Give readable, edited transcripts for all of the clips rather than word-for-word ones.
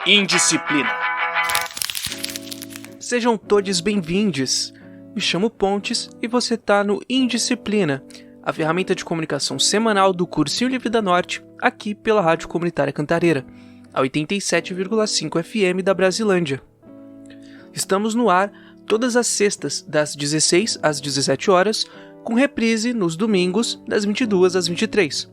Indisciplina. Sejam todos bem-vindos. Me chamo Pontes e você tá no Indisciplina, a ferramenta de comunicação semanal do Cursinho Livre da Norte, aqui pela Rádio Comunitária Cantareira, a 87,5 FM da Brasilândia. Estamos no ar todas as sextas, das 16 às 17 horas, com reprise nos domingos, das 22 às 23.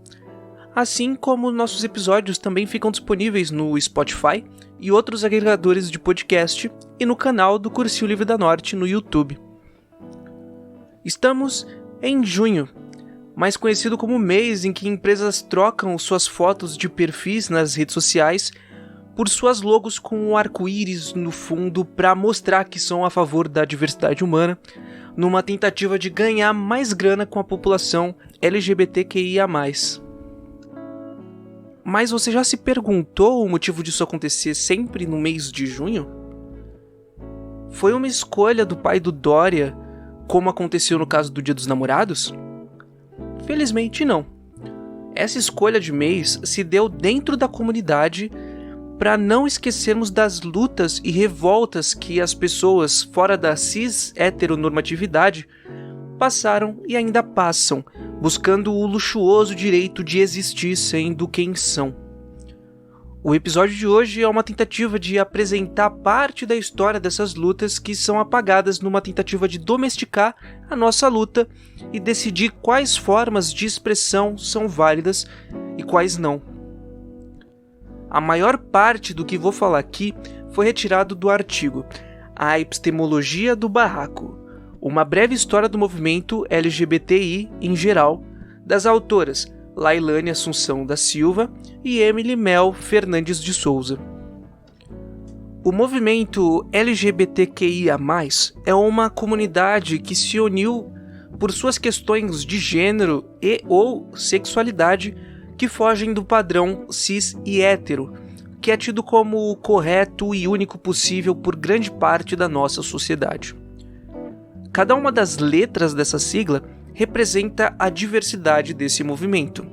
Assim como nossos episódios também ficam disponíveis no Spotify e outros agregadores de podcast e no canal do Cursinho Livre da Norte no YouTube. Estamos em junho, mais conhecido como o mês em que empresas trocam suas fotos de perfis nas redes sociais por suas logos com um arco-íris no fundo para mostrar que são a favor da diversidade humana, numa tentativa de ganhar mais grana com a população LGBTQIA+. Mas você já se perguntou o motivo disso acontecer sempre no mês de junho? Foi uma escolha do pai do Dória, como aconteceu no caso do Dia dos Namorados? Felizmente não. Essa escolha de mês se deu dentro da comunidade para não esquecermos das lutas e revoltas que as pessoas fora da cis-heteronormatividade passaram e ainda passam, buscando o luxuoso direito de existir sendo quem são. O episódio de hoje é uma tentativa de apresentar parte da história dessas lutas que são apagadas numa tentativa de domesticar a nossa luta e decidir quais formas de expressão são válidas e quais não. A maior parte do que vou falar aqui foi retirado do artigo A Epistemologia do Barraco, uma breve história do movimento LGBTI em geral, das autoras Lailane Assunção da Silva e Emily Mel Fernandes de Souza. O movimento LGBTQIA+, é uma comunidade que se uniu por suas questões de gênero e ou sexualidade que fogem do padrão cis e hétero, que é tido como o correto e único possível por grande parte da nossa sociedade. Cada uma das letras dessa sigla representa a diversidade desse movimento.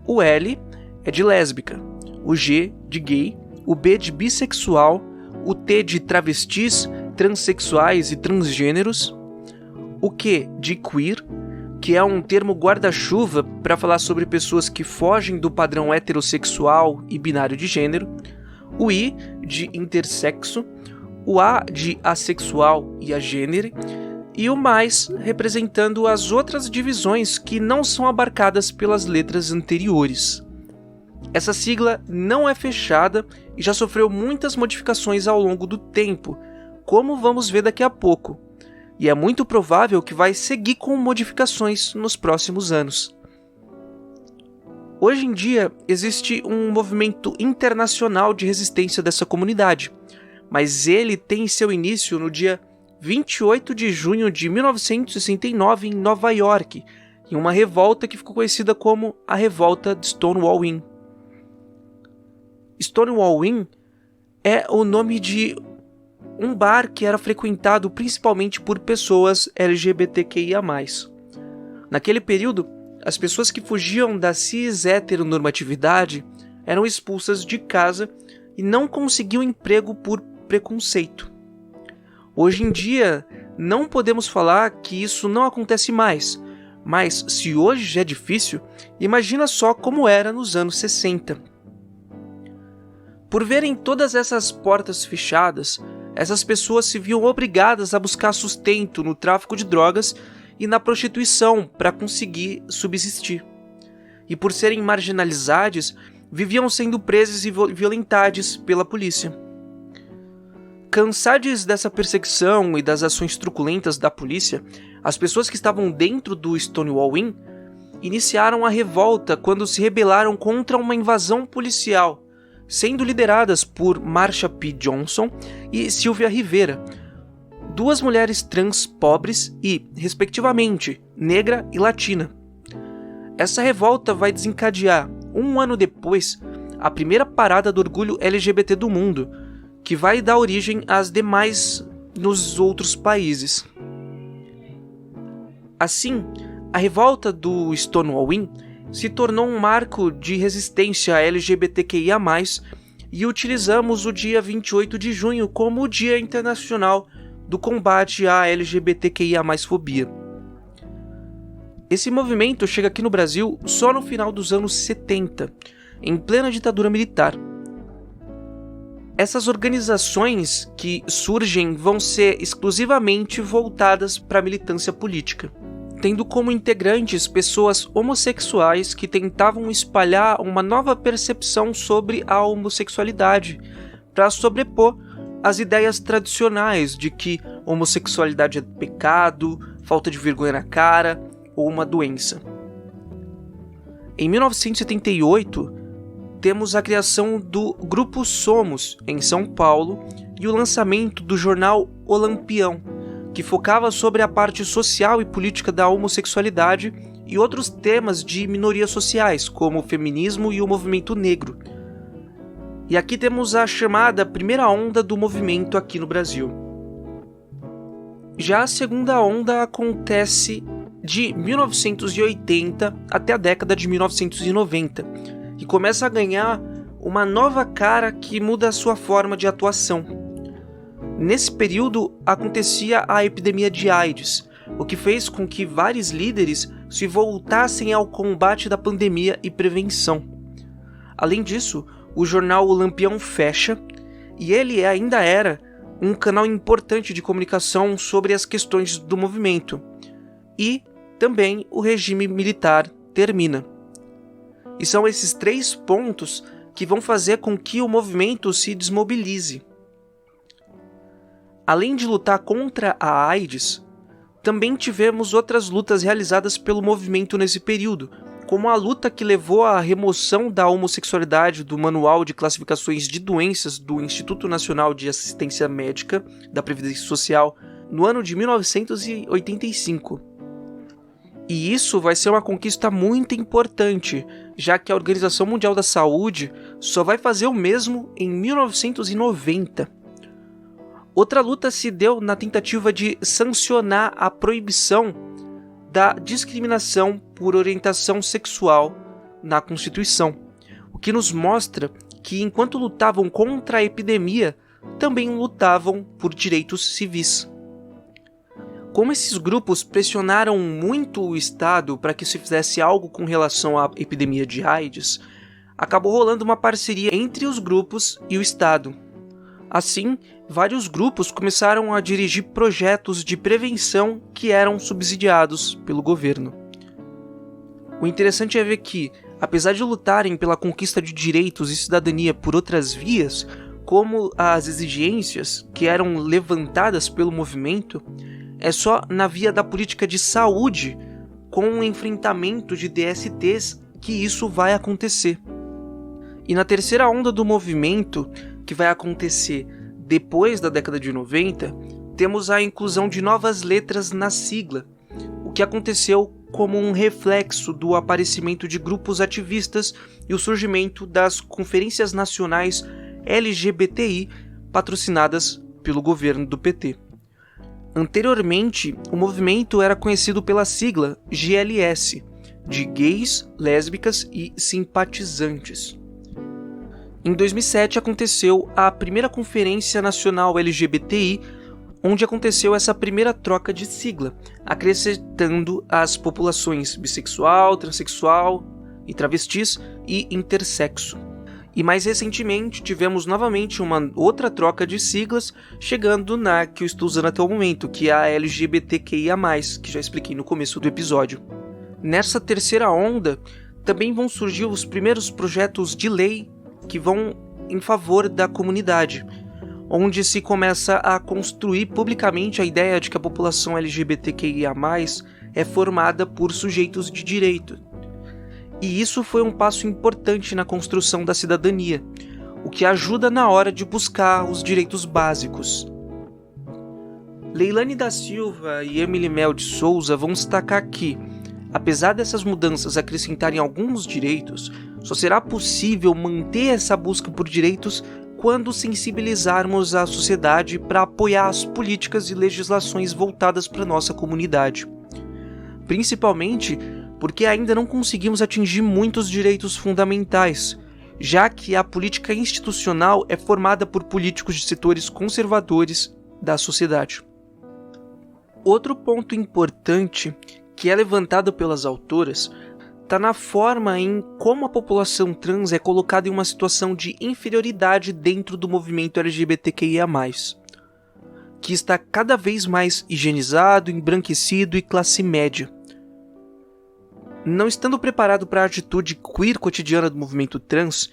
O L é de lésbica, o G de gay, o B de bissexual, o T de travestis, transexuais e transgêneros, o Q de queer, que é um termo guarda-chuva para falar sobre pessoas que fogem do padrão heterossexual e binário de gênero, o I de intersexo, o A de assexual e agênere, e o mais representando as outras divisões que não são abarcadas pelas letras anteriores. Essa sigla não é fechada e já sofreu muitas modificações ao longo do tempo, como vamos ver daqui a pouco, e é muito provável que vai seguir com modificações nos próximos anos. Hoje em dia, existe um movimento internacional de resistência dessa comunidade, mas ele tem seu início no dia 28 de junho de 1969 em Nova York, em uma revolta que ficou conhecida como a Revolta de Stonewall Inn. Stonewall Inn é o nome de um bar que era frequentado principalmente por pessoas LGBTQIA+. Naquele período, as pessoas que fugiam da cis-heteronormatividade eram expulsas de casa e não conseguiam emprego por preconceito. Hoje em dia, não podemos falar que isso não acontece mais, mas se hoje já é difícil, imagina só como era nos anos 60. Por verem todas essas portas fechadas, essas pessoas se viam obrigadas a buscar sustento no tráfico de drogas e na prostituição para conseguir subsistir. E por serem marginalizadas, viviam sendo presas e violentadas pela polícia. Cansadas dessa perseguição e das ações truculentas da polícia, as pessoas que estavam dentro do Stonewall Inn iniciaram a revolta quando se rebelaram contra uma invasão policial, sendo lideradas por Marsha P. Johnson e Sylvia Rivera, duas mulheres trans pobres e, respectivamente, negra e latina. Essa revolta vai desencadear, um ano depois, a primeira parada do orgulho LGBT do mundo, que vai dar origem às demais nos outros países. Assim, a revolta do Stonewall Inn se tornou um marco de resistência LGBTQIA+, e utilizamos o dia 28 de junho como o Dia Internacional do Combate à LGBTQIA+fobia. Esse movimento chega aqui no Brasil só no final dos anos 70, em plena ditadura militar. Essas organizações que surgem vão ser exclusivamente voltadas para a militância política, tendo como integrantes pessoas homossexuais que tentavam espalhar uma nova percepção sobre a homossexualidade, para sobrepor as ideias tradicionais de que homossexualidade é pecado, falta de vergonha na cara ou uma doença. Em 1978, temos a criação do Grupo Somos, em São Paulo, e o lançamento do jornal O Lampião, que focava sobre a parte social e política da homossexualidade e outros temas de minorias sociais, como o feminismo e o movimento negro. E aqui temos a chamada primeira onda do movimento aqui no Brasil. Já a segunda onda acontece de 1980 até a década de 1990, e começa a ganhar uma nova cara que muda a sua forma de atuação. Nesse período acontecia a epidemia de AIDS, o que fez com que vários líderes se voltassem ao combate da pandemia e prevenção. Além disso, o jornal O Lampião fecha, e ele ainda era um canal importante de comunicação sobre as questões do movimento. E também o regime militar termina. E são esses 3 pontos que vão fazer com que o movimento se desmobilize. Além de lutar contra a AIDS, também tivemos outras lutas realizadas pelo movimento nesse período, como a luta que levou à remoção da homossexualidade do Manual de Classificações de Doenças do Instituto Nacional de Assistência Médica da Previdência Social no ano de 1985. E isso vai ser uma conquista muito importante, já que a Organização Mundial da Saúde só vai fazer o mesmo em 1990. Outra luta se deu na tentativa de sancionar a proibição da discriminação por orientação sexual na Constituição, o que nos mostra que, enquanto lutavam contra a epidemia, também lutavam por direitos civis. Como esses grupos pressionaram muito o Estado para que se fizesse algo com relação à epidemia de AIDS, acabou rolando uma parceria entre os grupos e o Estado. Assim, vários grupos começaram a dirigir projetos de prevenção que eram subsidiados pelo governo. O interessante é ver que, apesar de lutarem pela conquista de direitos e cidadania por outras vias, como as exigências que eram levantadas pelo movimento, é só na via da política de saúde, com o enfrentamento de DSTs, que isso vai acontecer. E na terceira onda do movimento, que vai acontecer depois da década de 90, temos a inclusão de novas letras na sigla, o que aconteceu como um reflexo do aparecimento de grupos ativistas e o surgimento das conferências nacionais LGBTI patrocinadas pelo governo do PT. Anteriormente, o movimento era conhecido pela sigla GLS, de gays, lésbicas e simpatizantes. Em 2007 aconteceu a primeira Conferência Nacional LGBTI, onde aconteceu essa primeira troca de sigla, acrescentando as populações bissexual, transexual e travestis e intersexo. E mais recentemente tivemos novamente uma outra troca de siglas, chegando na que eu estou usando até o momento, que é a LGBTQIA+, que já expliquei no começo do episódio. Nessa terceira onda, também vão surgir os primeiros projetos de lei que vão em favor da comunidade, onde se começa a construir publicamente a ideia de que a população LGBTQIA+, é formada por sujeitos de direito. E isso foi um passo importante na construção da cidadania, o que ajuda na hora de buscar os direitos básicos. Leilane da Silva e Emily Mel de Souza vão destacar que, apesar dessas mudanças acrescentarem alguns direitos, só será possível manter essa busca por direitos quando sensibilizarmos a sociedade para apoiar as políticas e legislações voltadas para a nossa comunidade. Principalmente porque ainda não conseguimos atingir muitos direitos fundamentais, já que a política institucional é formada por políticos de setores conservadores da sociedade. Outro ponto importante que é levantado pelas autoras está na forma em como a população trans é colocada em uma situação de inferioridade dentro do movimento LGBTQIA+, que está cada vez mais higienizado, embranquecido e classe média. Não estando preparado para a atitude queer cotidiana do movimento trans,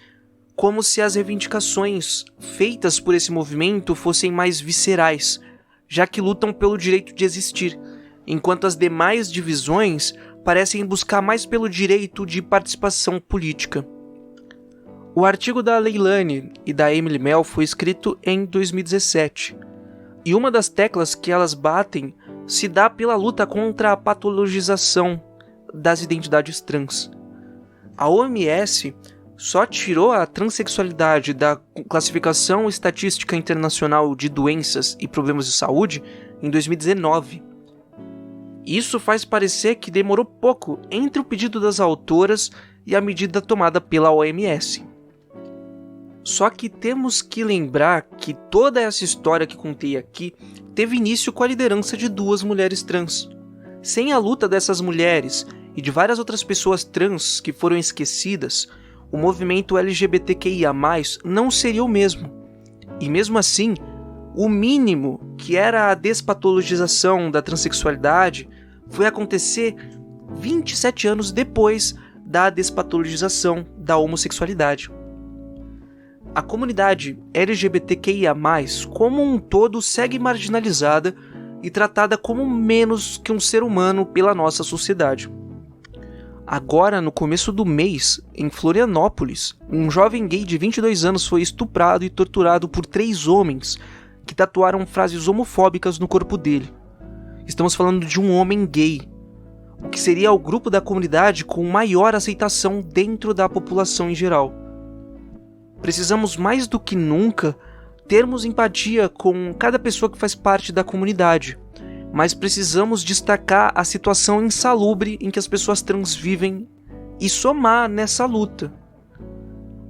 como se as reivindicações feitas por esse movimento fossem mais viscerais, já que lutam pelo direito de existir, enquanto as demais divisões parecem buscar mais pelo direito de participação política. O artigo da Leilani e da Emily Mel foi escrito em 2017, e uma das teclas que elas batem se dá pela luta contra a patologização das identidades trans. A OMS só tirou a transexualidade da Classificação Estatística Internacional de Doenças e Problemas de Saúde em 2019. Isso faz parecer que demorou pouco entre o pedido das autoras e a medida tomada pela OMS. Só que temos que lembrar que toda essa história que contei aqui teve início com a liderança de 2 mulheres trans. Sem a luta dessas mulheres e de várias outras pessoas trans que foram esquecidas, o movimento LGBTQIA+, não seria o mesmo. E mesmo assim, o mínimo, que era a despatologização da transexualidade, foi acontecer 27 anos depois da despatologização da homossexualidade. A comunidade LGBTQIA+, como um todo, segue marginalizada e tratada como menos que um ser humano pela nossa sociedade. Agora, no começo do mês, em Florianópolis, um jovem gay de 22 anos foi estuprado e torturado por 3 homens que tatuaram frases homofóbicas no corpo dele. Estamos falando de um homem gay, o que seria o grupo da comunidade com maior aceitação dentro da população em geral. Precisamos mais do que nunca termos empatia com cada pessoa que faz parte da comunidade, mas precisamos destacar a situação insalubre em que as pessoas trans vivem e somar nessa luta.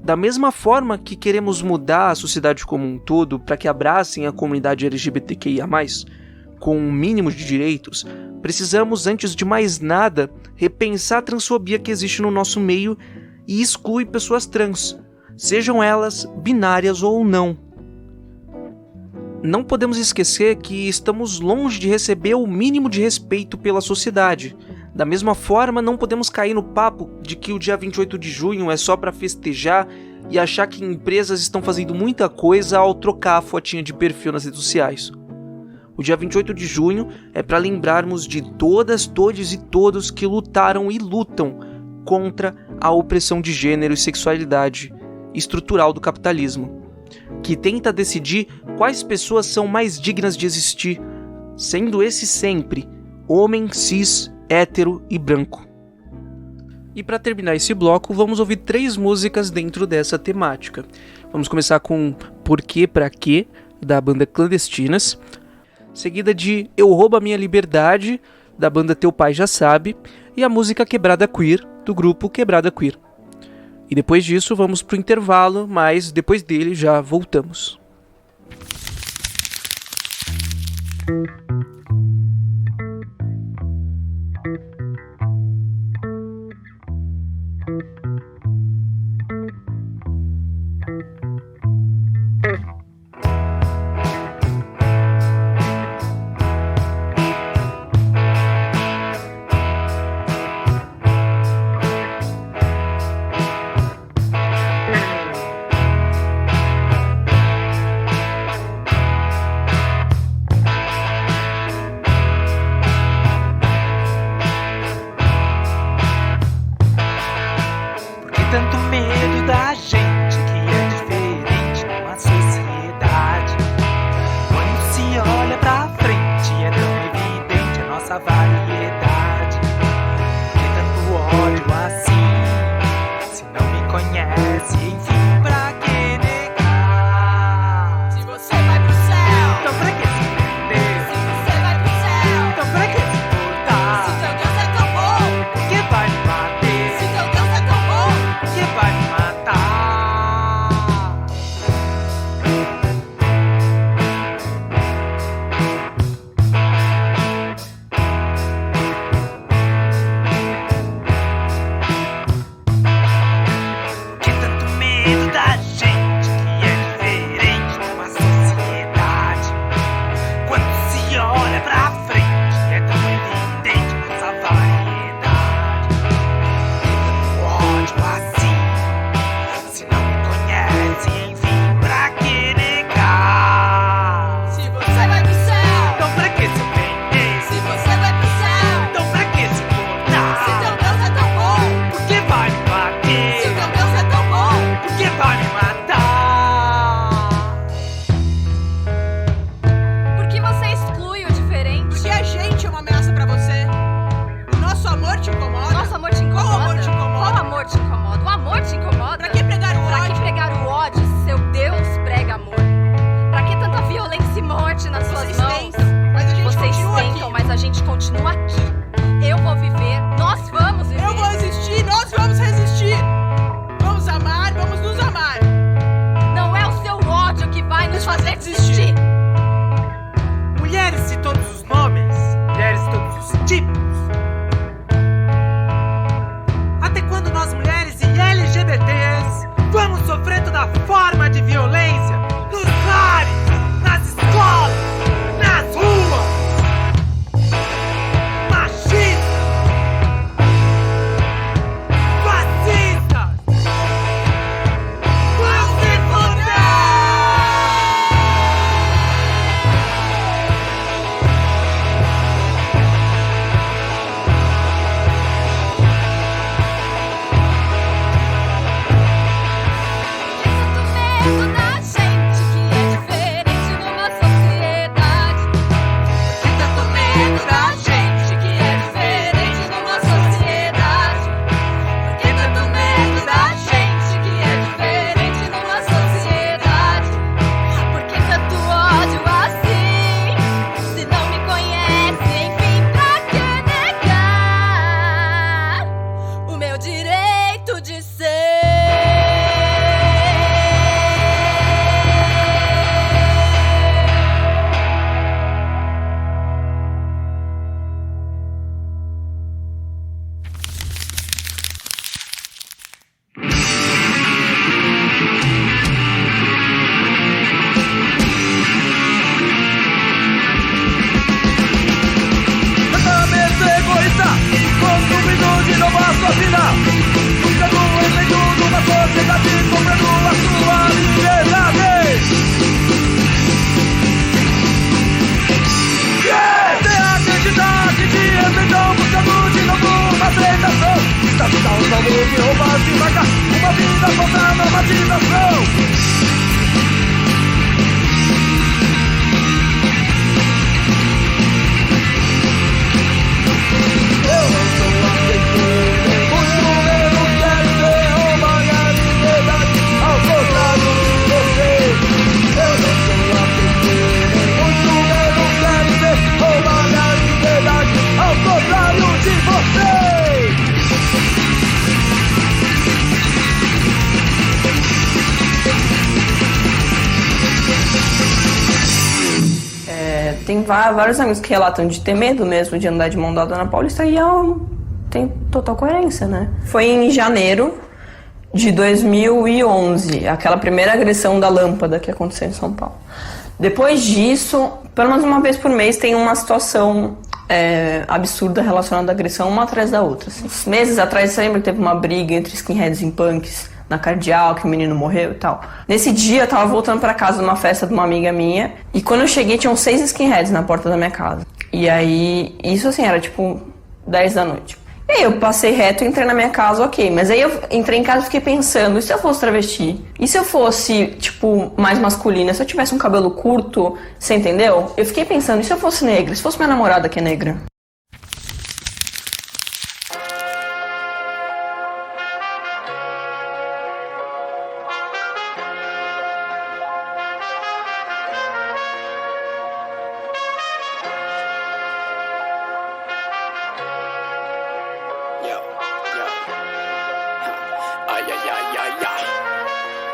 Da mesma forma que queremos mudar a sociedade como um todo para que abracem a comunidade LGBTQIA+, com um mínimo de direitos, precisamos, antes de mais nada, repensar a transfobia que existe no nosso meio e exclui pessoas trans, sejam elas binárias ou não. Não podemos esquecer que estamos longe de receber o mínimo de respeito pela sociedade. Da mesma forma, não podemos cair no papo de que o dia 28 de junho é só para festejar e achar que empresas estão fazendo muita coisa ao trocar a fotinha de perfil nas redes sociais. O dia 28 de junho é para lembrarmos de todas, todes e todos que lutaram e lutam contra a opressão de gênero e sexualidade estrutural do capitalismo, que tenta decidir quais pessoas são mais dignas de existir, sendo esse sempre homem, cis, hétero e branco. E para terminar esse bloco, vamos ouvir 3 músicas dentro dessa temática. Vamos começar com Por Que Pra Quê, da banda Clandestinas, seguida de Eu Roubo a Minha Liberdade, da banda Teu Pai Já Sabe, e a música Quebrada Queer, do grupo Quebrada Queer. E depois disso vamos pro intervalo, mas depois dele já voltamos. tem vários amigos que relatam de ter medo mesmo de andar de mão dada na Paulista e tem total coerência, né? Foi em janeiro de 2011, aquela primeira agressão da lâmpada que aconteceu em São Paulo. Depois disso, pelo menos uma vez por mês, tem uma situação absurda relacionada à agressão, uma atrás da outra. Assim. Meses atrás, você lembra que teve uma briga entre skinheads e punks na Cardeal, que o menino morreu e tal? Nesse dia, eu tava voltando pra casa numa festa de uma amiga minha, e quando eu cheguei, tinham 6 skinheads na porta da minha casa. E aí, isso assim, era tipo 10 da noite. E aí eu passei reto e entrei na minha casa, ok. Mas aí eu entrei em casa e fiquei pensando, e se eu fosse travesti? E se eu fosse, tipo, mais masculina? Se eu tivesse um cabelo curto, você entendeu? Eu fiquei pensando, e se eu fosse negra? Se fosse minha namorada que é negra?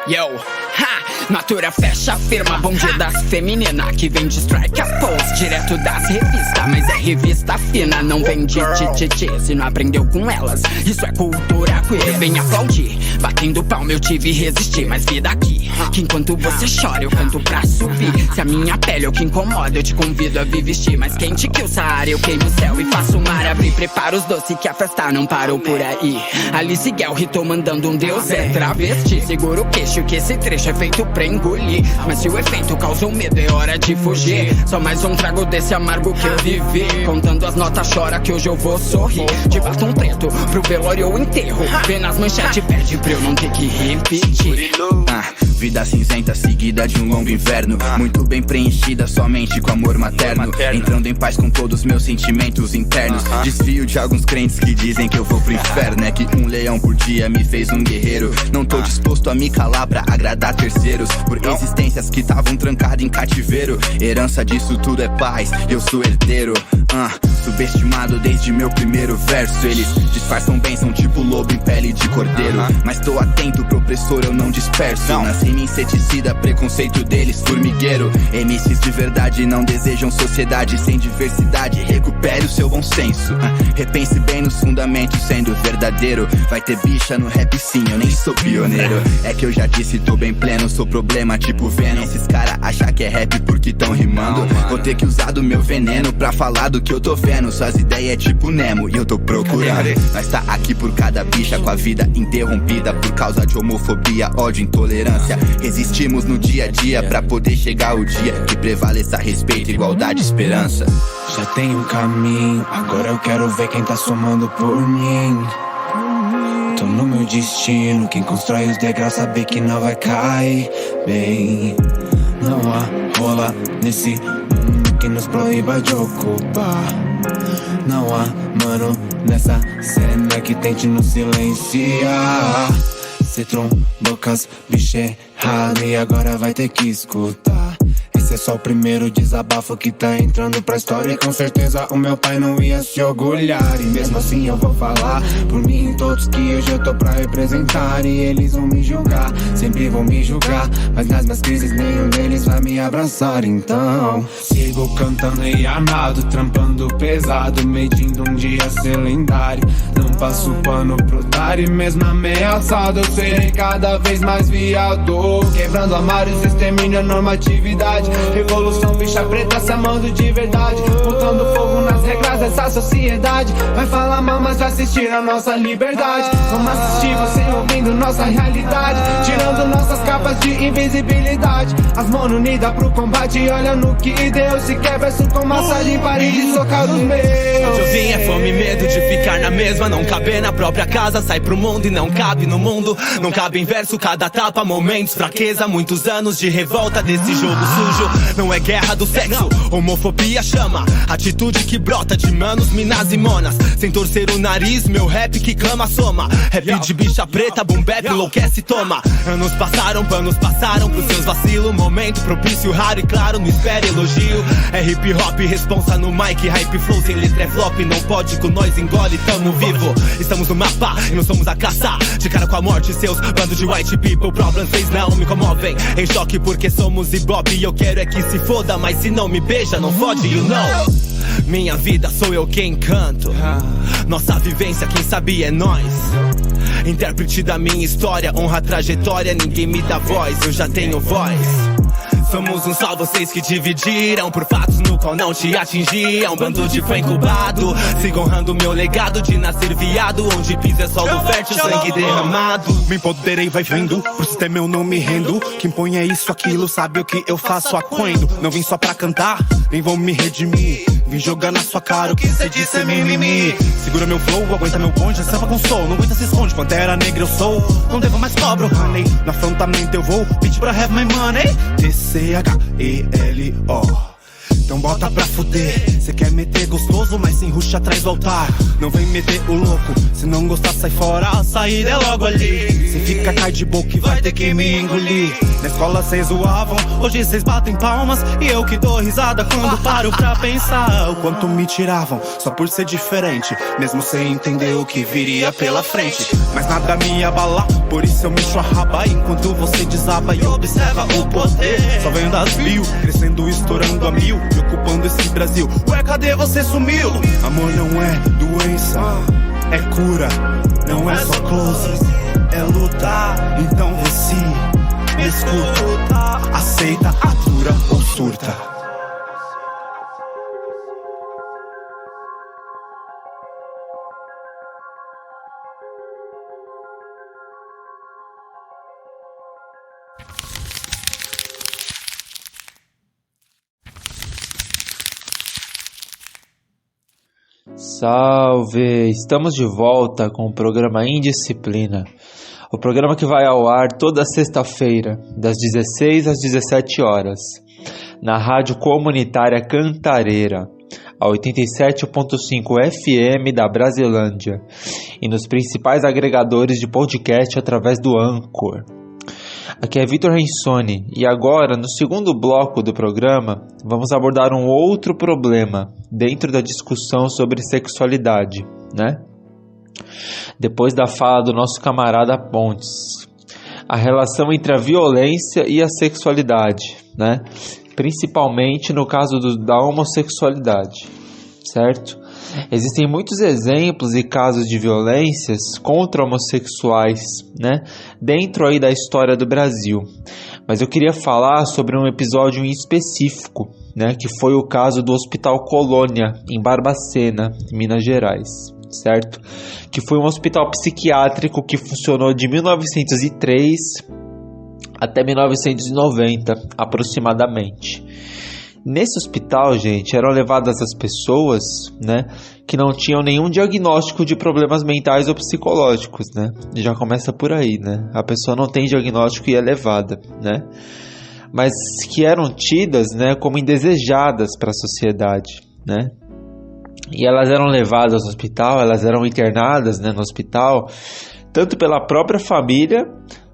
Yo, ha, Natura fecha a firma, bonde das femininas que vem de strike a pose, direto das revistas, mas é revista fina, não vem de tititi, se não aprendeu com elas, isso é cultura queer, vem aplaudir, batendo palma eu tive resistir, mas vi daqui, que enquanto você chora eu canto pra subir, se a minha pele é o que incomoda eu te convido a vir vestir, mais quente que o Saara eu queimo o céu e faço o mar abrir, preparo os doces que a festa não parou por aí, Alice Guel tô mandando um deus travesti, segura o queixo que esse trecho é feito pra engolir, mas se o efeito causou medo é hora de fugir, só mais um trago desse amargo que eu vivi, contando as notas chora que hoje eu vou sorrir, de batom preto pro velório ou enterro, vê nas manchetes pede pra eu não ter que repetir. Vida cinzenta seguida de um longo inverno, muito bem preenchida somente com amor materno, entrando em paz com todos meus sentimentos internos, desvio de alguns crentes que dizem que eu vou pro inferno, é que um leão por dia me fez um guerreiro, não tô disposto a me calar pra agradar terceiros, por existências que estavam trancadas em cativeiro, herança disso tudo é paz, eu sou herdeiro, subestimado desde meu primeiro verso, eles disfarçam bem, são tipo lobo em pele de cordeiro, mas tô atento pro opressor, eu não disperso, nasci em inseticida, preconceito deles formigueiro, MCs de verdade não desejam sociedade sem diversidade, recupere o seu bom senso, repense bem nos fundamentos sendo verdadeiro, vai ter bicha no rap sim, eu nem sou pioneiro, é que eu já disse tô bem pleno, sou problema tipo Venom, esses cara acham que é rap porque tão rimando, vou ter que usar do meu veneno pra falar do que eu tô vendo, suas ideias é tipo Nemo e eu tô procurando, nós tá aqui por cada bicha com a vida interrompida por causa de homofobia, ódio, intolerância, resistimos no dia a dia pra poder chegar o dia que prevaleça respeito, igualdade, esperança. Já tem um caminho, agora eu quero ver quem tá somando por mim. Tô no meu destino, quem constrói os degraus sabe que não vai cair bem. Não há rola nesse mundo que nos proíba de ocupar. Não há mano nessa cena que tente nos silenciar. Cê trombou com as bichas erradas e agora vai ter que escutar. Esse é só o primeiro desabafo que tá entrando pra história, e com certeza o meu pai não ia se orgulhar, e mesmo assim eu vou falar por mim e todos que hoje eu tô pra representar, e eles vão me julgar, sempre vão me julgar, mas nas minhas crises nenhum deles vai me abraçar. Então sigo cantando e armado, trampando pesado, medindo um dia ser lendário. Não passo pano pro otário, mesmo ameaçado eu serei cada vez mais viado, quebrando armários, extermínio a normatividade, revolução bicha preta se amando de verdade, botando fogo nas regras dessa sociedade. Vai falar mal, mas vai assistir a nossa liberdade. Vamos assistir você ouvindo nossa realidade, tirando nossas capas de invisibilidade. As mãos unidas pro combate, olha no que Deus se quer, verso com massagem, parede, socar os meus. Onde eu vim é fome e medo de ficar na mesma, não caber na própria casa, sai pro mundo e não cabe no mundo. Não cabe em verso, cada tapa, momentos, fraqueza, muitos anos de revolta desse jogo sujo. Não é guerra do sexo, homofobia chama, atitude que brota de manos, minas e monas. Sem torcer o nariz, meu rap que clama soma. Rap de bicha preta, boom bap, enlouquece, toma. Anos passaram, panos passaram pros seus vacilos. Momento propício, raro e claro, não espere elogio. É hip hop, responsa no mic, hype flow sem letra é flop. Não pode com nós, engole tamo vivo. Estamos no mapa e não somos a caça. De cara com a morte, seus bandos de white people. Problems vocês não me comovem. Em choque porque somos Ibope. E eu quero é que se foda, mas se não me beija, não fode, you know. Minha vida sou eu quem canto. Nossa vivência, quem sabe é nós. Intérprete da minha história, honra a trajetória. Ninguém me dá voz, eu já tenho voz. Somos um só, vocês que dividiram por fatos no qual não te atingiam. Bando de fã incubado, siga honrando meu legado de nascer viado. Onde piso é solo fértil, sangue derramado. Me empoderei, vai vendo, pro sistema eu não me rendo. Quem põe é isso, aquilo, sabe o que eu faço aquendo. Não vim só pra cantar, nem vão me redimir. Vim jogar na sua cara o que cê disse é mimimi. Segura meu flow, aguenta meu bonde, sampa com soul. Não aguenta, se esconde, Pantera Negra eu sou. Não devo mais cobro, honey, no afrontamento eu vou. Bitch pra have my money, TCHELO. Então bota pra fuder. Cê quer meter gostoso, mas sem ruxa atrás do altar. Não vem meter o louco, se não gostar sai fora. A saída é logo ali. Cê fica cai de boca e vai ter que me engolir. Na escola cês zoavam, hoje cês batem palmas. E eu que dou risada quando paro pra pensar o quanto me tiravam, só por ser diferente. Mesmo sem entender o que viria pela frente. Mas nada me abala, por isso eu mexo a raba. Enquanto você desaba e observa o poder. Só venho das mil, crescendo e estourando a mil. Ocupando esse Brasil, ué, cadê você sumiu? Amor não é doença, é cura. Não é só close, é lutar. Então vê se me escuta, aceita, atura ou surta. Salve! Estamos de volta com o programa Indisciplina, o programa que vai ao ar toda sexta-feira, das 16 às 17 horas, na Rádio Comunitária Cantareira, a 87.5 FM da Brasilândia, e nos principais agregadores de podcast através do Anchor. Aqui é Vitor Rensoni e agora, no segundo bloco do programa, vamos abordar um outro problema dentro da discussão sobre sexualidade, né? Depois da fala do nosso camarada Pontes, a relação entre a violência e a sexualidade, né? Principalmente no caso da homossexualidade, certo? Existem muitos exemplos e casos de violências contra homossexuais, né, dentro aí da história do Brasil. Mas eu queria falar sobre um episódio em específico, né, que foi o caso do Hospital Colônia, em Barbacena, Minas Gerais, certo? Que foi um hospital psiquiátrico que funcionou de 1903 até 1990, aproximadamente. Nesse hospital, gente, eram levadas as pessoas, né, que não tinham nenhum diagnóstico de problemas mentais ou psicológicos, né? Já começa por aí, né? A pessoa não tem diagnóstico e é levada, né? Mas que eram tidas, né, como indesejadas para a sociedade, né? E elas eram levadas ao hospital, elas eram internadas, né, no hospital, tanto pela própria família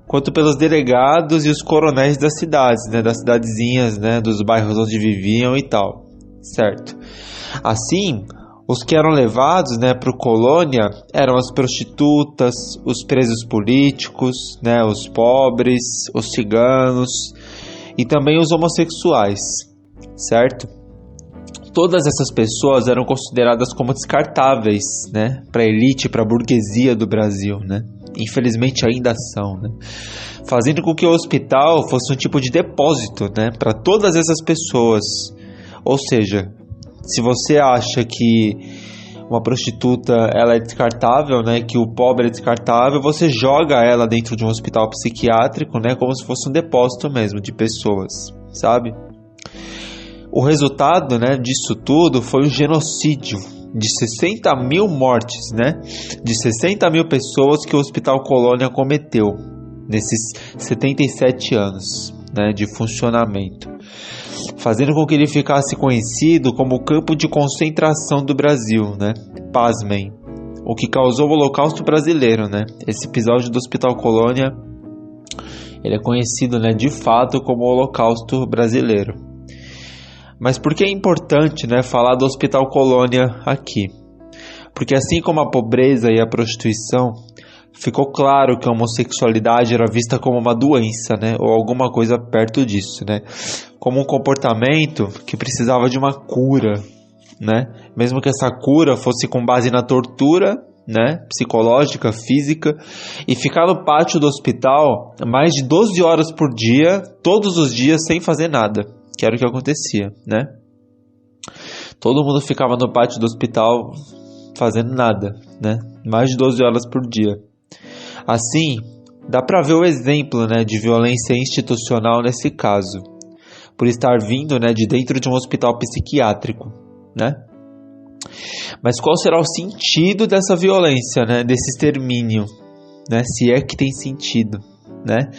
quanto pelos delegados e os coronéis das cidades, né, das cidadezinhas, né, dos bairros onde viviam e tal, certo? Assim, os que eram levados, né, para o Colônia eram as prostitutas, os presos políticos, né, os pobres, os ciganos e também os homossexuais, certo? Todas essas pessoas eram consideradas como descartáveis, né, para a elite, para a burguesia do Brasil, né? Infelizmente ainda são, né? Fazendo com que o hospital fosse um tipo de depósito, né, para todas essas pessoas. Ou seja, se você acha que uma prostituta ela é descartável, né, que o pobre é descartável, você joga ela dentro de um hospital psiquiátrico, né, como se fosse um depósito mesmo de pessoas, sabe? O resultado, né, disso tudo foi o genocídio de 60 mil mortes, né, de 60 mil pessoas que o Hospital Colônia cometeu nesses 77 anos, né, de funcionamento, fazendo com que ele ficasse conhecido como o campo de concentração do Brasil, né, pasmem, o que causou o Holocausto brasileiro, né. Esse episódio do Hospital Colônia, ele é conhecido, né, de fato como o Holocausto brasileiro. Mas por que é importante, né, falar do Hospital Colônia aqui? Porque assim como a pobreza e a prostituição, ficou claro que a homossexualidade era vista como uma doença, né? Ou alguma coisa perto disso, né? Como um comportamento que precisava de uma cura, né? Mesmo que essa cura fosse com base na tortura, né? Psicológica, física, e ficar no pátio do hospital mais de 12 horas por dia, todos os dias, sem fazer nada, que era o que acontecia, né? Todo mundo ficava no pátio do hospital fazendo nada, né? Mais de 12 horas por dia. Assim, dá para ver o exemplo, né, de violência institucional nesse caso, por estar vindo, né, de dentro de um hospital psiquiátrico, né? Mas qual será o sentido dessa violência, né, desse extermínio, né, se é que tem sentido, né?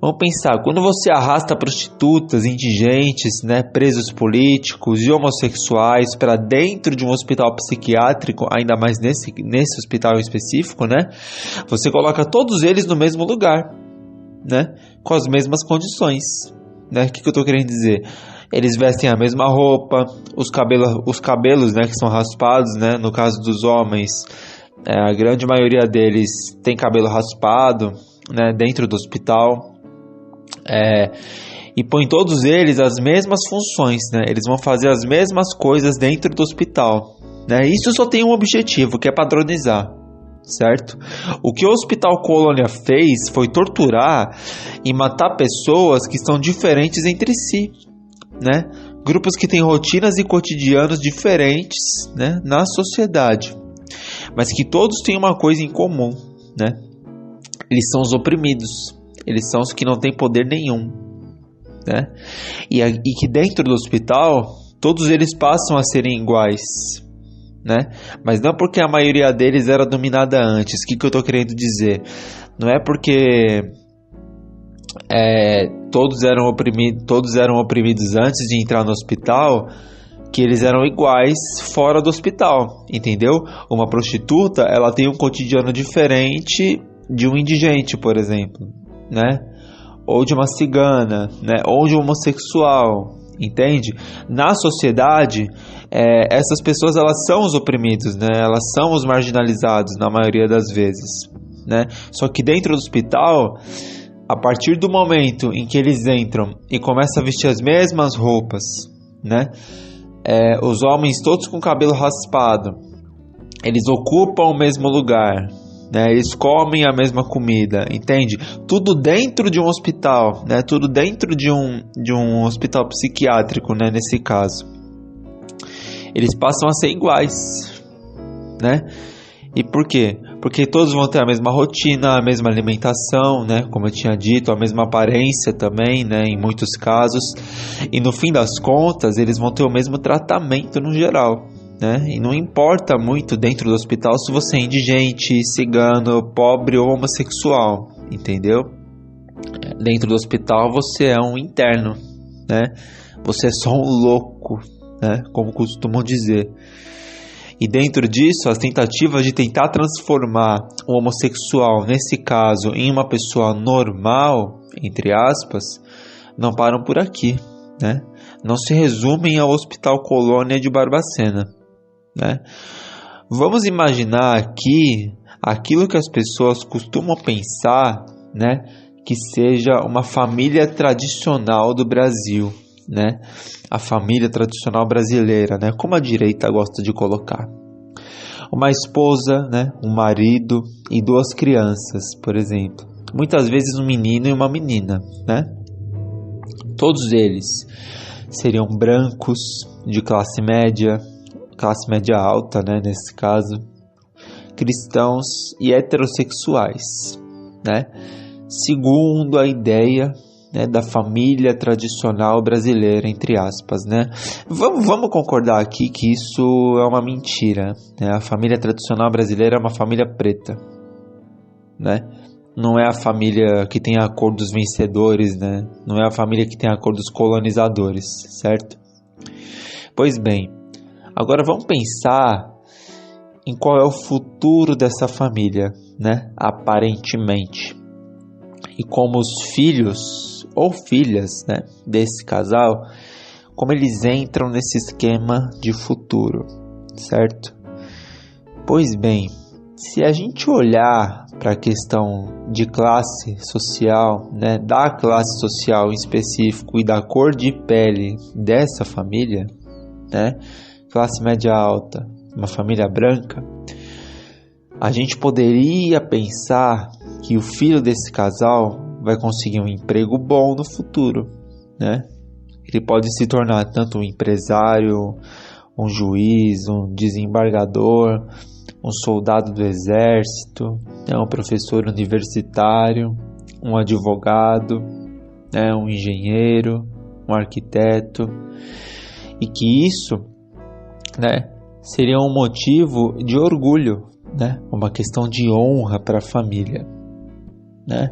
Vamos pensar, quando você arrasta prostitutas, indigentes, né, presos políticos e homossexuais para dentro de um hospital psiquiátrico, ainda mais nesse hospital em específico, né, você coloca todos eles no mesmo lugar, né, com as mesmas condições, né? O que eu estou querendo dizer? Eles vestem a mesma roupa, os cabelos, né, que são raspados, né, no caso dos homens, a grande maioria deles tem cabelo raspado, né, dentro do hospital. E põe todos eles as mesmas funções, né? Eles vão fazer as mesmas coisas dentro do hospital, né? Isso só tem um objetivo, que é padronizar, certo? O que o Hospital Colônia fez foi torturar e matar pessoas que são diferentes entre si, né? Grupos que têm rotinas e cotidianos diferentes, né, na sociedade, mas que todos têm uma coisa em comum, né? Eles são os oprimidos. Eles são os que não têm poder nenhum, né? E que dentro do hospital, todos eles passam a serem iguais, né? Mas não porque a maioria deles era dominada antes. O que eu estou querendo dizer? Não é porque todos eram oprimidos antes de entrar no hospital que eles eram iguais fora do hospital, entendeu? Uma prostituta, ela tem um cotidiano diferente de um indigente, por exemplo, né? Ou de uma cigana, né? Ou de um homossexual, entende? Na sociedade, essas pessoas, elas são os oprimidos, né? Elas são os marginalizados na maioria das vezes, né? Só que dentro do hospital, a partir do momento em que eles entram e começam a vestir as mesmas roupas, né? Os homens todos com cabelo raspado, eles ocupam o mesmo lugar, né? Eles comem a mesma comida, entende? Tudo dentro de um hospital, né? Tudo dentro de um hospital psiquiátrico, né? Nesse caso, eles passam a ser iguais, né? E por quê? Porque todos vão ter a mesma rotina, a mesma alimentação, né? Como eu tinha dito, a mesma aparência também, né? Em muitos casos. E no fim das contas, eles vão ter o mesmo tratamento no geral, né? E não importa muito dentro do hospital se você é indigente, cigano, pobre ou homossexual, entendeu? Dentro do hospital você é um interno, né? Você é só um louco, né? Como costumam dizer. E dentro disso, as tentativas de tentar transformar o homossexual, nesse caso, em uma pessoa normal, entre aspas, não param por aqui, né? Não se resumem ao Hospital Colônia de Barbacena, né? Vamos imaginar aqui aquilo que as pessoas costumam pensar, né? Que seja uma família tradicional do Brasil, né? A família tradicional brasileira, né? Como a direita gosta de colocar. Uma esposa, né? Um marido e 2 crianças, por exemplo. Muitas vezes um menino e uma menina, né? Todos eles seriam brancos, de classe média alta, né? Nesse caso, cristãos e heterossexuais, né? Segundo a ideia, né, da família tradicional brasileira, entre aspas, né? Vamos concordar aqui que isso é uma mentira, né? A família tradicional brasileira é uma família preta, né? Não é a família que tem a cor dos vencedores, né? Não é a família que tem a cor dos colonizadores, certo? Pois bem, agora vamos pensar em qual é o futuro dessa família, né? Aparentemente. E como os filhos ou filhas, né, desse casal, como eles entram nesse esquema de futuro, certo? Pois bem, se a gente olhar para a questão de classe social, né, da classe social em específico e da cor de pele dessa família, né, classe média alta, uma família branca, a gente poderia pensar que o filho desse casal vai conseguir um emprego bom no futuro, né? Ele pode se tornar tanto um empresário, um juiz, um desembargador, um soldado do exército, né? Um professor universitário, um advogado, né? Um engenheiro, um arquiteto, e que isso, né, seria um motivo de orgulho, né? Uma questão de honra para a família, né?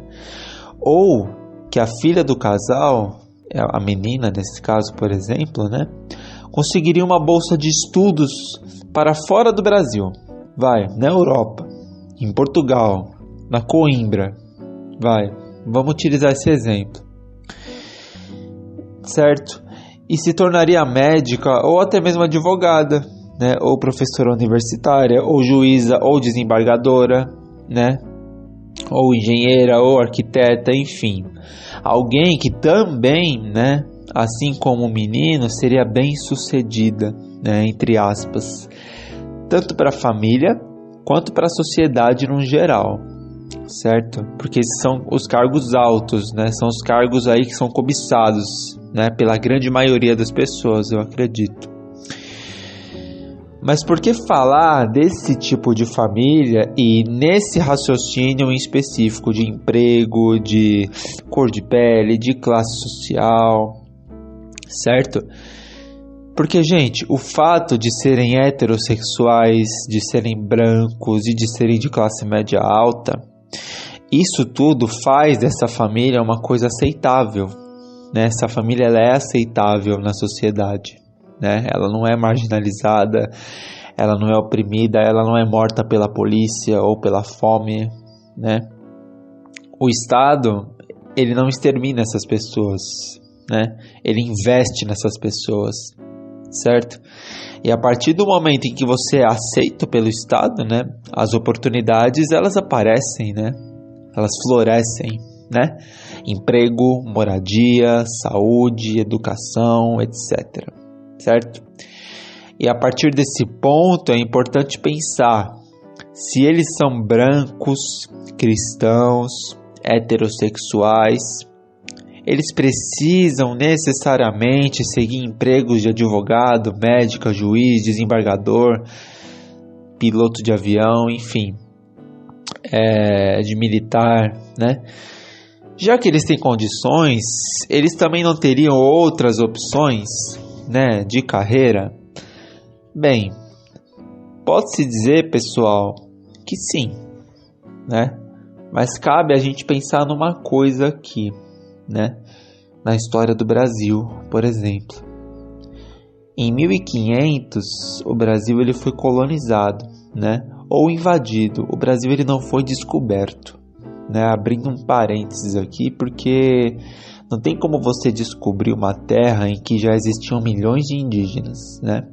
Ou que a filha do casal, a menina nesse caso, por exemplo, né, conseguiria uma bolsa de estudos para fora do Brasil, na Europa, em Portugal, na Coimbra, vamos utilizar esse exemplo, certo? E se tornaria médica ou até mesmo advogada, né, ou professora universitária, ou juíza, ou desembargadora, né, ou engenheira, ou arquiteta, enfim, alguém que também, né, assim como o menino, seria bem sucedida, né, entre aspas, tanto para a família quanto para a sociedade no geral, certo? Porque esses são os cargos altos, né, são os cargos aí que são cobiçados, né, pela grande maioria das pessoas, eu acredito. Mas por que falar desse tipo de família e nesse raciocínio em específico de emprego, de cor de pele, de classe social, certo? Porque, gente, o fato de serem heterossexuais, de serem brancos e de serem de classe média alta, isso tudo faz dessa família uma coisa aceitável, né? Essa família ela é aceitável na sociedade, né? Ela não é marginalizada, ela não é oprimida, ela não é morta pela polícia ou pela fome, né? O Estado, ele não extermina essas pessoas, né? Ele investe nessas pessoas, certo? E a partir do momento em que você é aceito pelo Estado, né, as oportunidades elas aparecem, né? Elas florescem, né? Emprego, moradia, saúde, educação, etc. Certo? E a partir desse ponto é importante pensar se eles são brancos, cristãos, heterossexuais, eles precisam necessariamente seguir empregos de advogado, médica, juiz, desembargador, piloto de avião, enfim, de militar, né? Já que eles têm condições, eles também não teriam outras opções, né, de carreira? Bem, pode-se dizer, pessoal, que sim, né? Mas cabe a gente pensar numa coisa aqui, né? Na história do Brasil, por exemplo. Em 1500, o Brasil ele foi colonizado, né? Ou invadido. O Brasil ele não foi descoberto, né? Abrindo um parênteses aqui, porque não tem como você descobrir uma terra em que já existiam milhões de indígenas, né?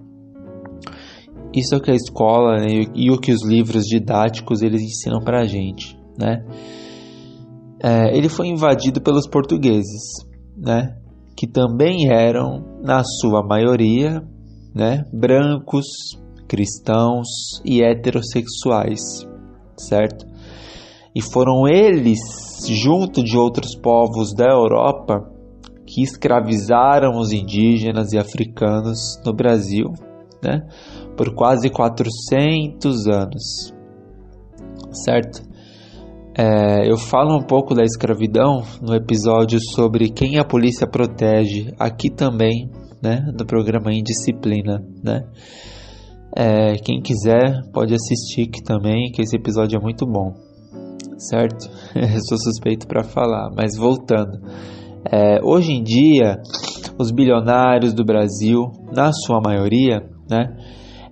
Isso é o que a escola, né, e o que os livros didáticos eles ensinam pra gente, né? Ele foi invadido pelos portugueses, né? Que também eram, na sua maioria, né, brancos, cristãos e heterossexuais, certo? E foram eles, junto de outros povos da Europa, que escravizaram os indígenas e africanos no Brasil, né, por quase 400 anos, certo? Eu falo um pouco da escravidão no episódio sobre quem a polícia protege, aqui também, né, no programa Indisciplina, né? Quem quiser pode assistir aqui também, que esse episódio é muito bom, certo? Eu sou suspeito para falar, mas voltando. Hoje em dia, os bilionários do Brasil, na sua maioria, né,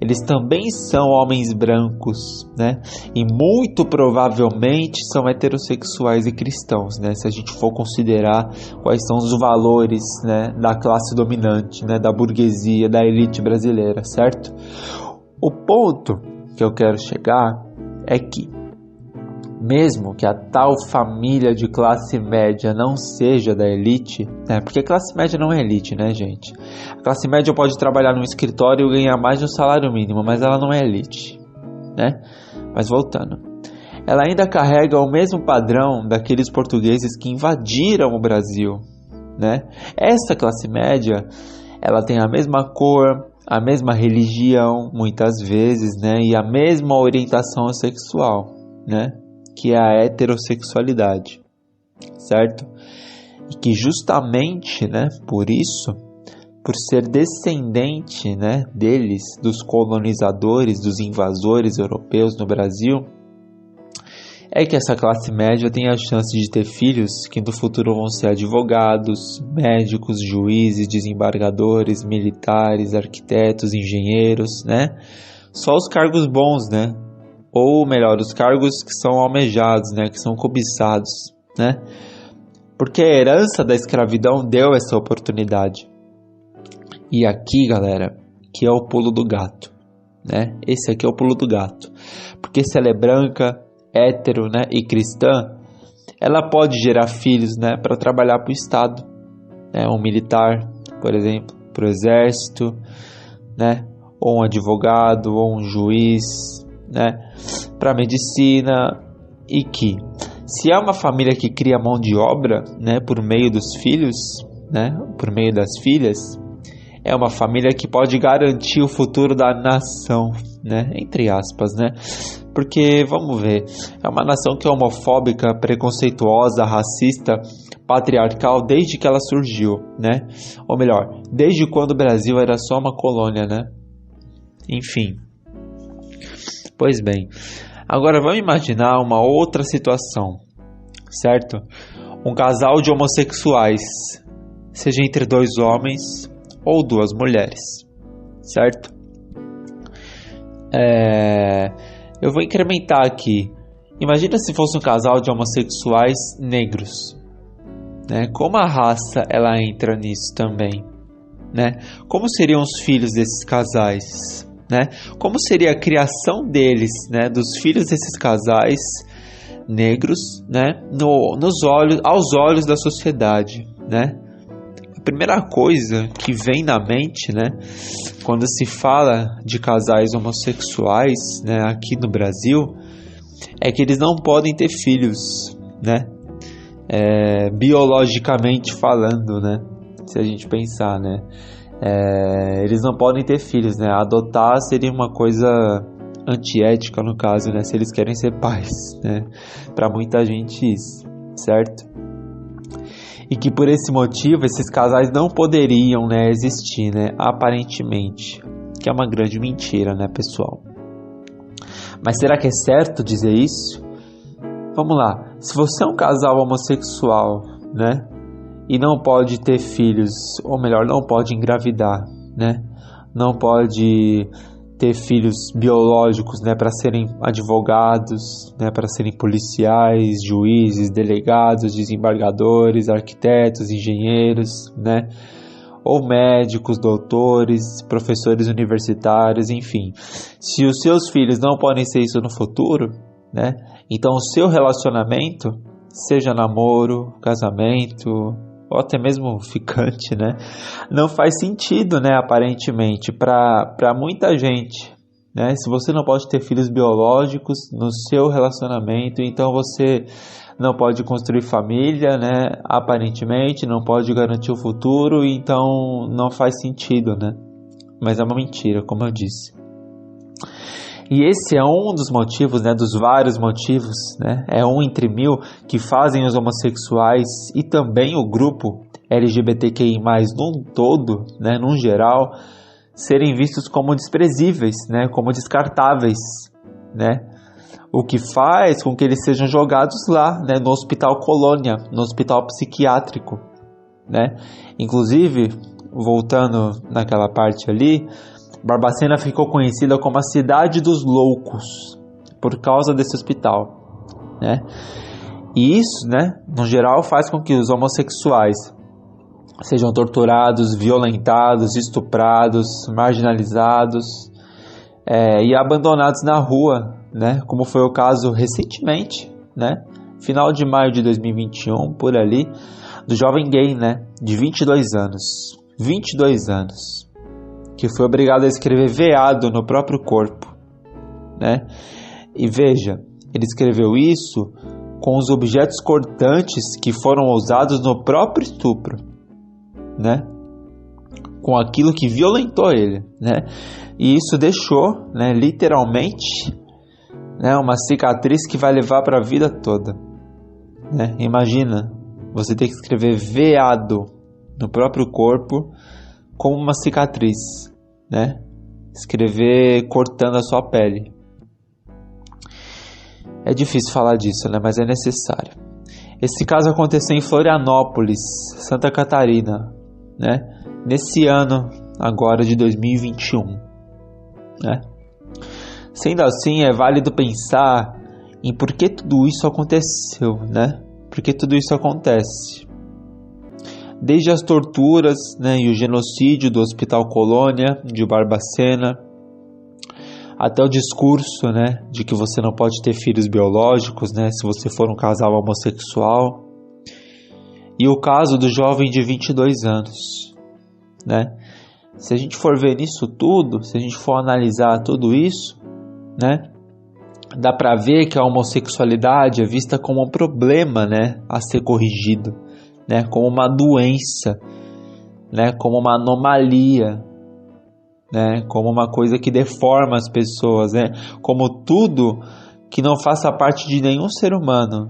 eles também são homens brancos, né, e muito provavelmente são heterossexuais e cristãos, né, se a gente for considerar quais são os valores, né, da classe dominante, né, da burguesia, da elite brasileira, certo? O ponto que eu quero chegar é que, mesmo que a tal família de classe média não seja da elite, porque a classe média não é elite, né, gente? A classe média pode trabalhar num escritório e ganhar mais de um salário mínimo, mas ela não é elite, né? Mas voltando, ela ainda carrega o mesmo padrão daqueles portugueses que invadiram o Brasil, né? Essa classe média, ela tem a mesma cor, a mesma religião, muitas vezes, né? E a mesma orientação sexual, né? Que é a heterossexualidade, certo? E que justamente, né, por isso, por ser descendente, né, deles, dos colonizadores, dos invasores europeus no Brasil, é que essa classe média tem a chance de ter filhos que no futuro vão ser advogados, médicos, juízes, desembargadores, militares, arquitetos, engenheiros, né? Só os cargos bons, né? Ou melhor, os cargos que são almejados, né, que são cobiçados, né? Porque a herança da escravidão deu essa oportunidade. E aqui, galera, que é o pulo do gato, né? Esse aqui é o pulo do gato. Porque se ela é branca, hétero, né, e cristã, ela pode gerar filhos, né, para trabalhar para o Estado, né? Um militar, por exemplo, para o exército, né? Ou um advogado, ou um juiz, né, para medicina. E que, se é uma família que cria mão de obra, né, por meio dos filhos, né, por meio das filhas, é uma família que pode garantir o futuro da nação, né, entre aspas, né, porque, vamos ver, é uma nação que é homofóbica, preconceituosa, racista, patriarcal desde que ela surgiu, né, ou melhor, desde quando o Brasil era só uma colônia, né, enfim. Pois bem, agora vamos imaginar uma outra situação, certo? Um casal de homossexuais, seja entre dois homens ou duas mulheres, certo? Eu vou incrementar aqui. Imagina se fosse um casal de homossexuais negros, né? Como a raça ela entra nisso também, né? Como seriam os filhos desses casais? Né? Como seria a criação deles, né, dos filhos desses casais negros, né, aos olhos da sociedade, né? A primeira coisa que vem na mente, né, quando se fala de casais homossexuais, né, aqui no Brasil, é que eles não podem ter filhos, né, biologicamente falando, né, se a gente pensar, né. Eles não podem ter filhos, né? Adotar seria uma coisa antiética no caso, né? Se eles querem ser pais, né? Para muita gente isso, certo? E que por esse motivo esses casais não poderiam, né, existir, né? Aparentemente, que é uma grande mentira, né, pessoal? Mas será que é certo dizer isso? Vamos lá. Se você é um casal homossexual, né, e não pode ter filhos, ou melhor, não pode engravidar, né? Não pode ter filhos biológicos, né, para serem advogados, né, para serem policiais, juízes, delegados, desembargadores, arquitetos, engenheiros, né? Ou médicos, doutores, professores universitários, enfim. Se os seus filhos não podem ser isso no futuro, né? Então o seu relacionamento, seja namoro, casamento, ou até mesmo ficante, né, não faz sentido, né, aparentemente, para muita gente, né? Se você não pode ter filhos biológicos no seu relacionamento, então você não pode construir família, né, aparentemente, não pode garantir o futuro, então não faz sentido, né? Mas é uma mentira, como eu disse. E esse é um dos motivos, né, dos vários motivos, né, é um entre mil que fazem os homossexuais e também o grupo LGBTQI+, num todo, né, num geral, serem vistos como desprezíveis, né, como descartáveis, né, o que faz com que eles sejam jogados lá, né, no Hospital Colônia, no hospital psiquiátrico, né. Inclusive, voltando naquela parte ali, Barbacena ficou conhecida como a cidade dos loucos por causa desse hospital, né? E isso, né, no geral, faz com que os homossexuais sejam torturados, violentados, estuprados, marginalizados, e abandonados na rua, né? Como foi o caso recentemente, né? Final de maio de 2021, por ali, do jovem gay, né? De 22 anos. 22 anos. Que foi obrigado a escrever veado no próprio corpo, né? E veja, ele escreveu isso com os objetos cortantes que foram usados no próprio estupro, né? Com aquilo que violentou ele, né? E isso deixou, né, literalmente, né, uma cicatriz que vai levar para a vida toda, né? Imagina você ter que escrever veado no próprio corpo como uma cicatriz, né? Escrever cortando a sua pele. É difícil falar disso, né? Mas é necessário. Esse caso aconteceu em Florianópolis, Santa Catarina, né? Nesse ano agora de 2021, né? Sendo assim, é válido pensar em por que tudo isso aconteceu, né? Por que tudo isso acontece? Desde as torturas, né, e o genocídio do Hospital Colônia de Barbacena, até o discurso, né, de que você não pode ter filhos biológicos, né, se você for um casal homossexual, e o caso do jovem de 22 anos, né? Se a gente for ver nisso tudo, se a gente for analisar tudo isso, né, dá para ver que a homossexualidade é vista como um problema, né, a ser corrigido, né, como uma doença, né, como uma anomalia, né, como uma coisa que deforma as pessoas, né, como tudo que não faça parte de nenhum ser humano,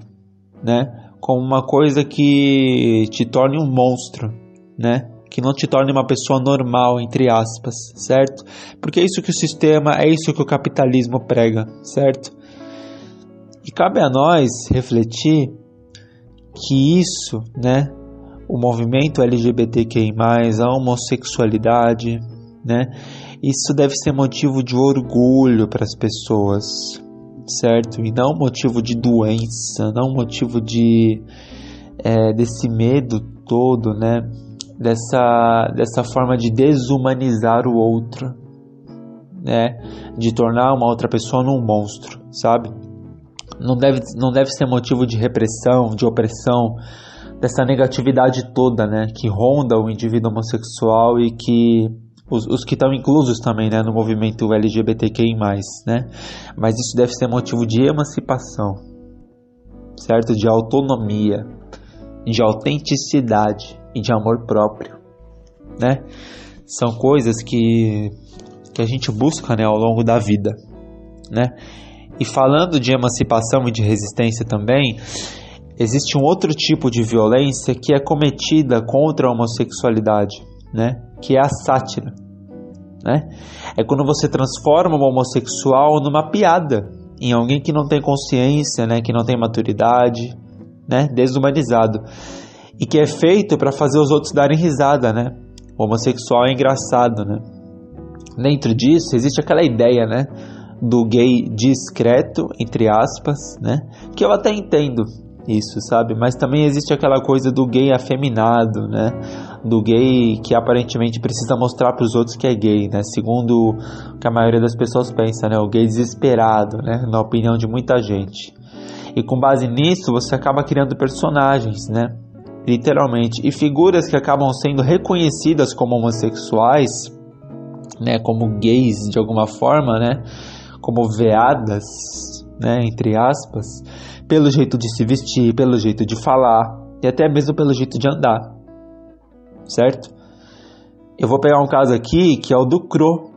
né, como uma coisa que te torne um monstro, né, que não te torne uma pessoa normal, entre aspas, certo? Porque é isso que o sistema, é isso que o capitalismo prega, certo? E cabe a nós refletir que isso, né, o movimento LGBTQI+, a homossexualidade, né, isso deve ser motivo de orgulho para as pessoas, certo? E não motivo de doença, não motivo de desse medo todo, né, dessa forma de desumanizar o outro, né, de tornar uma outra pessoa num monstro, sabe? Não deve ser motivo de repressão, de opressão, dessa negatividade toda, né, que ronda o indivíduo homossexual e que os que estão inclusos também, né, no movimento LGBTQI+, né, mas isso deve ser motivo de emancipação, certo? De autonomia, de autenticidade e de amor próprio, né? São coisas que a gente busca, né, ao longo da vida, né? E falando de emancipação e de resistência também, existe um outro tipo de violência que é cometida contra a homossexualidade, né? Que é a sátira, né? É quando você transforma o homossexual numa piada, em alguém que não tem consciência, né? Que não tem maturidade, né? Desumanizado. E que é feito para fazer os outros darem risada, né? O homossexual é engraçado, né? Dentro disso existe aquela ideia, né, do gay discreto, entre aspas, né? Que eu até entendo isso, sabe? Mas também existe aquela coisa do gay afeminado, né? Do gay que aparentemente precisa mostrar para os outros que é gay, né? Segundo o que a maioria das pessoas pensa, né? O gay desesperado, né? Na opinião de muita gente. E com base nisso você acaba criando personagens, né? Literalmente, e figuras que acabam sendo reconhecidas como homossexuais, né, como gays de alguma forma, né, como veadas, né, entre aspas, pelo jeito de se vestir, pelo jeito de falar e até mesmo pelo jeito de andar, certo? Eu vou pegar um caso aqui que é o do Cro,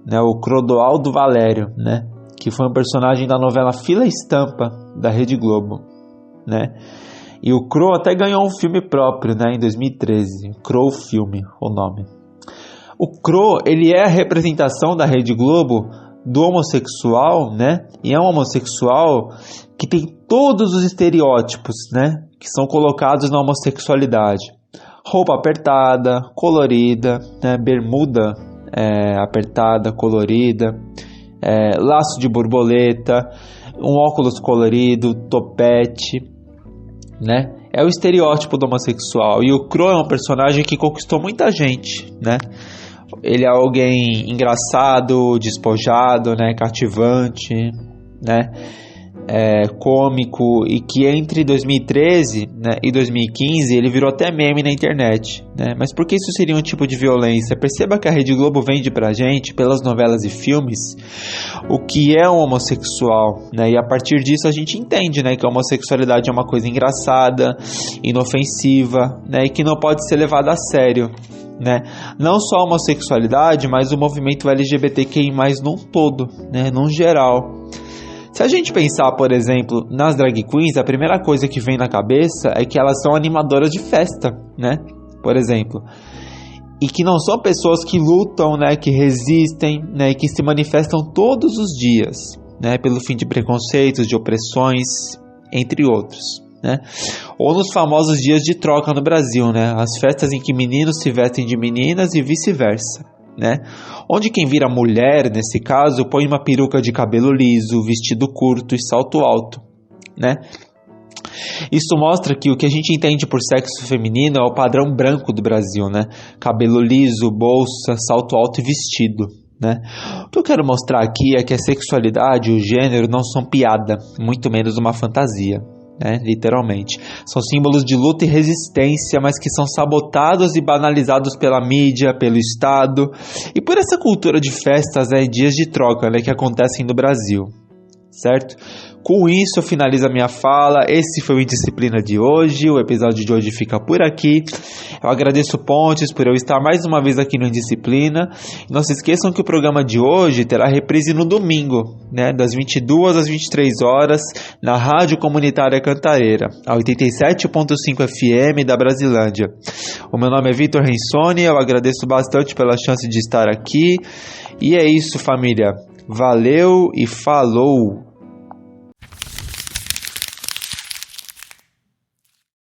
né, o Clodoaldo Valério, né, que foi um personagem da novela Fila Estampa da Rede Globo, né? E o Cro até ganhou um filme próprio, né, em 2013. Cro Filme, o nome. O Cro, ele é a representação da Rede Globo do homossexual, né? E é um homossexual que tem todos os estereótipos, né, que são colocados na homossexualidade. Roupa apertada, colorida, né, bermuda apertada, colorida, laço de borboleta, um óculos colorido, topete, né? É o estereótipo do homossexual. E o Cro é um personagem que conquistou muita gente, né? Ele é alguém engraçado, despojado, né, cativante, né, cômico, e que entre 2013, né, e 2015 ele virou até meme na internet, né? Mas por que isso seria um tipo de violência? Perceba que a Rede Globo vende pra gente, pelas novelas e filmes, o que é um homossexual, né? E a partir disso a gente entende, né, que a homossexualidade é uma coisa engraçada, inofensiva, né, e que não pode ser levada a sério, né? Não só a homossexualidade, mas o movimento LGBTQI+, num todo, né, num geral. Se a gente pensar, por exemplo, nas drag queens, a primeira coisa que vem na cabeça é que elas são animadoras de festa, né? Por exemplo. E que não são pessoas que lutam, né? Que resistem, né? E que se manifestam todos os dias, né? Pelo fim de preconceitos, de opressões, entre outros, né? Ou nos famosos dias de troca no Brasil, né? As festas em que meninos se vestem de meninas e vice-versa, né? Onde quem vira mulher, nesse caso, põe uma peruca de cabelo liso, vestido curto e salto alto, né? Isso mostra que o que a gente entende por sexo feminino é o padrão branco do Brasil, né? Cabelo liso, bolsa, salto alto e vestido, né? O que eu quero mostrar aqui é que a sexualidade e o gênero não são piada, muito menos uma fantasia, né? Literalmente. São símbolos de luta e resistência, mas que são sabotados e banalizados pela mídia, pelo Estado e por essa cultura de festas, né, e dias de troca, né, que acontecem no Brasil, certo? Com isso eu finalizo a minha fala. Esse foi o Indisciplina de hoje. O episódio de hoje fica por aqui. Eu agradeço Pontes por eu estar mais uma vez aqui no Indisciplina. Não se esqueçam que o programa de hoje terá reprise no domingo, né, das 22 às 23 horas, na Rádio Comunitária Cantareira, a 87.5 FM da Brasilândia. O meu nome é Vitor Rensoni. Eu agradeço bastante pela chance de estar aqui. E é isso, família. Valeu e falou!